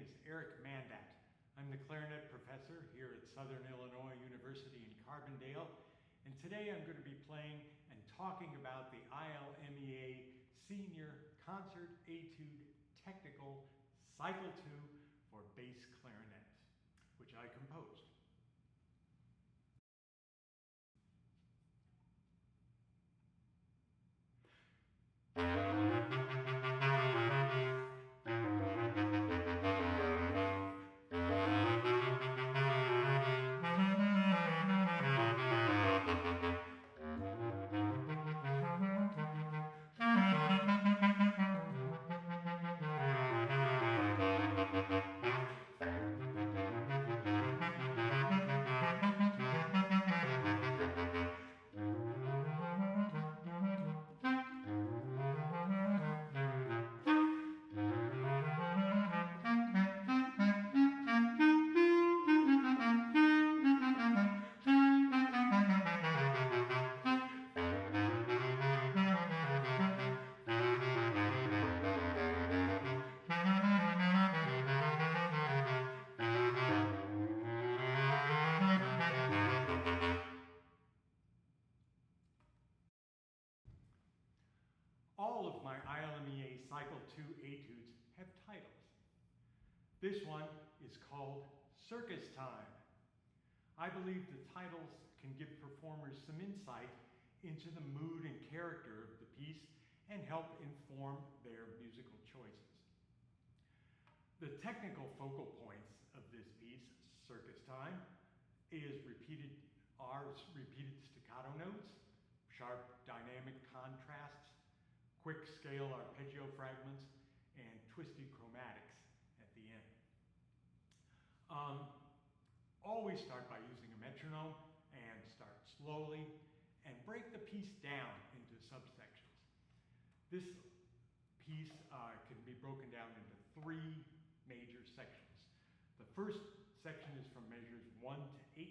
is Eric Mandat. I'm the clarinet professor here at Southern Illinois University in Carbondale, and today I'm going to be playing and talking about the ILMEA Senior Concert Etude Technical Cycle 2 for bass clarinet, which I composed. All of my ILMEA Cycle 2 etudes have titles. This one is called Circus Time. I believe the titles can give performers some insight into the mood and character of the piece and help inform their musical choices. The technical focal points of this piece, Circus Time, are repeated staccato notes, sharp dynamic contrasts, quick scale arpeggio fragments, and twisty chromatics at the end. Always start by using a metronome and start slowly and break the piece down into subsections. This piece can be broken down into 3 major sections. The first section is from measures 1 to 18,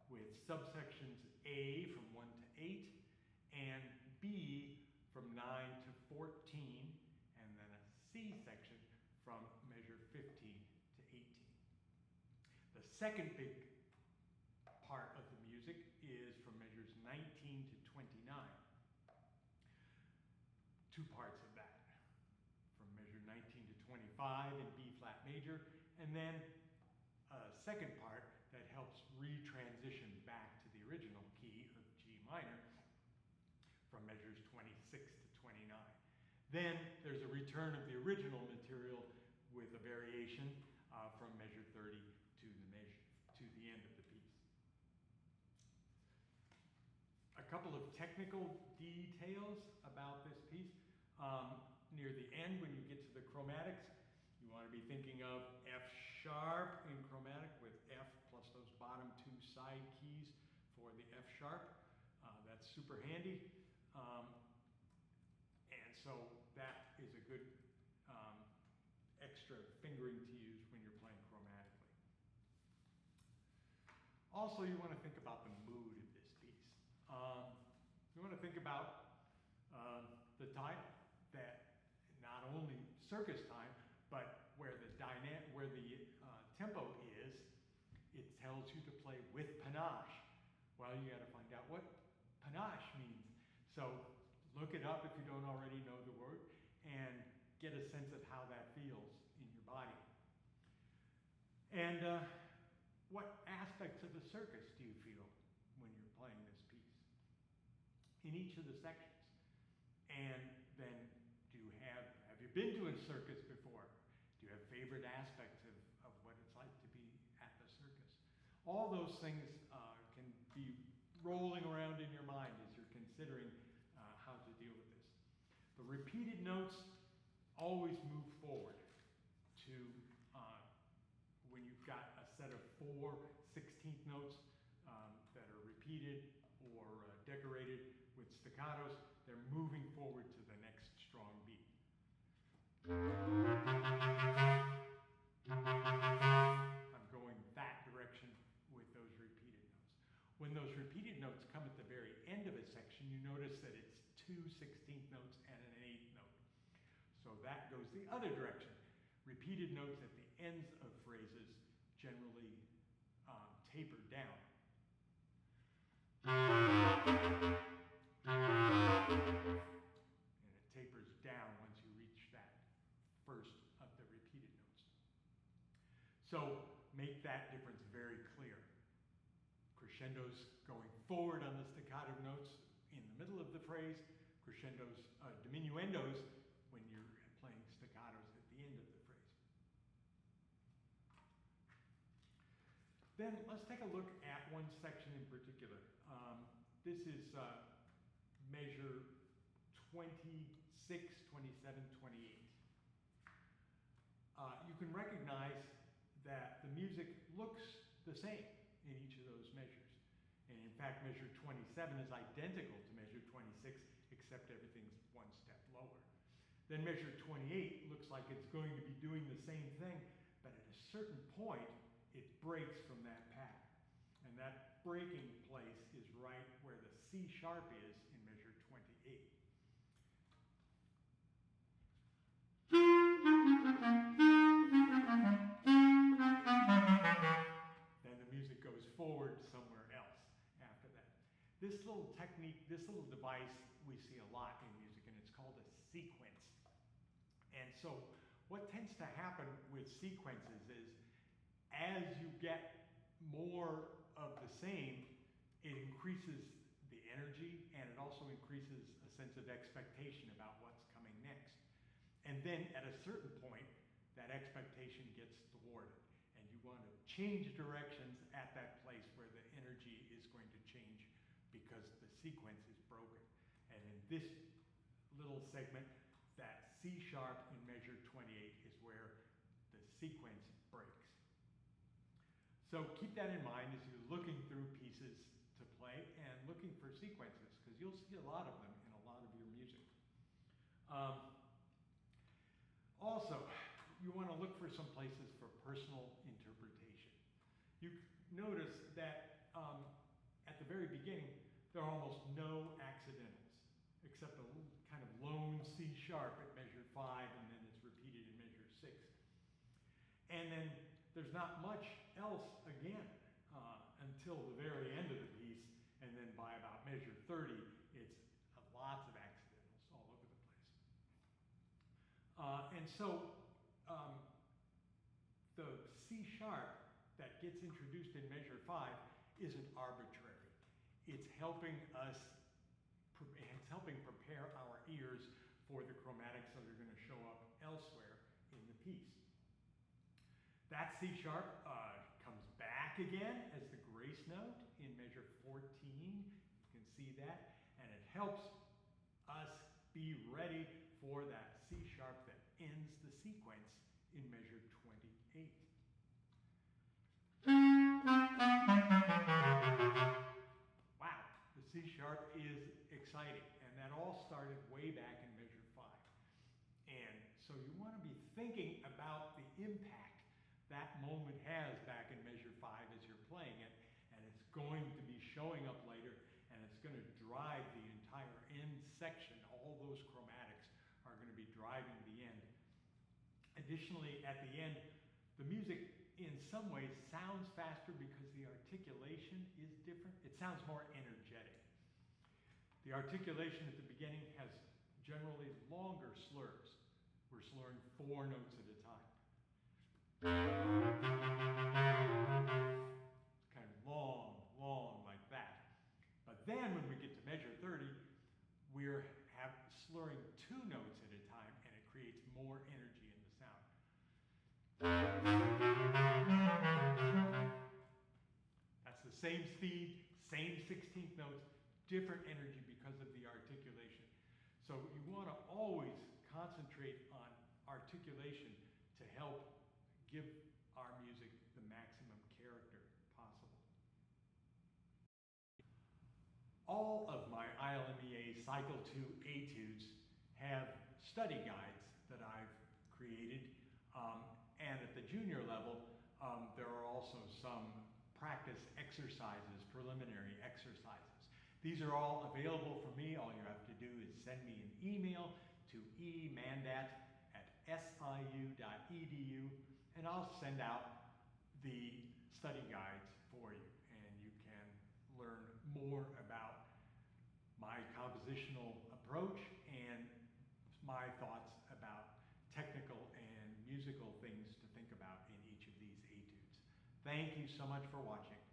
with subsections A from 1 to 8 and B from 9 to 14, and then a C section from measure 15 to 18. The second big part of the music is from measures 19 to 29. 2 parts of that, from measure 19 to 25 in B flat major, and then a second part that helps retransition back to the original key of G minor from measures 26 to 29. Then there's a return of the original material with a variation from measure 30 to the end of the piece. A couple of technical details about this piece. Near the end, when you get to the chromatics, you want to be thinking of F sharp in chromatic with F plus those bottom 2 side keys for the F sharp. That's super handy. And so that is a good extra fingering to use when you're playing chromatically. Also, you want to think about the mood of this piece. You want to think about the title, that not only Circus Time, but where the tempo is, it tells you to play with panache. Well, you got to find out what panache means. So look it up if you don't already know the word and get a sense of how that feels in your body. And what aspects of the circus do you feel when you're playing this piece? In each of the sections. And then have you been to a circus before? Do you have favorite aspects of what it's like to be at the circus? All those things can be rolling around in your mind as you're considering how to deal with this. The repeated notes always move forward to when you've got a set of 4 16th notes that are repeated or decorated with staccatos, they're moving forward to the next strong beat. I'm going that direction with those repeated notes. When those repeated notes come at the very end of a section, you notice that it's 2 16th notes and an 8th note. So that goes the other direction. repeated notes at the ends of phrases generally taper down. And it tapers down once you reach that first of the repeated notes. So make that difference very clear. Crescendos going forward on the staccato notes in the middle of the phrase, crescendos, diminuendos when you're playing staccatos at the end of the phrase. Then let's take a look at one section in particular. This is measure 26, 27, 28. You can recognize that the music looks the same in each of those measures. And in fact, measure 27 is identical to measure 26, except everything's one step lower. Then measure 28 looks like it's going to be doing the same thing, but at a certain point, it breaks from that pattern. And that breaking place is right where the C sharp is in measure 28. Then the music goes forward somewhere else after that. This little technique, this little device we see a lot in music, and it's called a sequence. And so what tends to happen with sequences is as you get more of the same, it increases the energy, and it also increases a sense of expectation about what's coming next. And then at a certain point, that expectation gets thwarted, and you want to change directions at that place where the energy is going to change because the sequence is broken. And in this little segment, that C sharp in measure 28 is where the sequence breaks. So keep that in mind as you're looking through pieces to play and looking for sequences, because you'll see a lot of them in a lot of your music. Also, you want to look for some places for personal interpretation. You notice that at the very beginning, there are almost no accidentals, except a little kind of lone C sharp at measure 5, and then it's repeated in measure 6. And then there's not much else again until the very end of the piece, and then by about measure 30, it's lots of accidentals all over the place. And so the C sharp that gets introduced in measure 5 isn't arbitrary. It's helping us, it's helping prepare our ears for the chromatics that are going to show up elsewhere in the piece. That C sharp comes back again as the grace note in measure 14. You can see that. And it helps us be ready for that C sharp that ends the sequence in measure 28. Wow, the C sharp is exciting. And that all started way back in measure 5. And so you want to be thinking about the impact that moment has back in measure 5 as you're playing it, and it's going to be showing up later, and it's going to drive the entire end section. All those chromatics are going to be driving the end. Additionally, at the end, the music in some ways sounds faster because the articulation is different. It sounds more energetic. The articulation at the beginning has generally longer slurs. We're slurring 4 notes at a time. It's kind of long like that. But then when we get to measure 30, we're slurring 2 notes at a time, and it creates more energy in the sound. That's the same speed, same 16th notes, different energy because of the articulation. So you want to always concentrate on articulation to help give our music the maximum character possible. All of my ILMEA Cycle 2 etudes have study guides that I've created, and at the junior level, there are also some practice exercises, preliminary exercises. These are all available for me. All you have to do is send me an email to emandat@siu.edu and I'll send out the study guides for you, and you can learn more about my compositional approach and my thoughts about technical and musical things to think about in each of these etudes. Thank you so much for watching.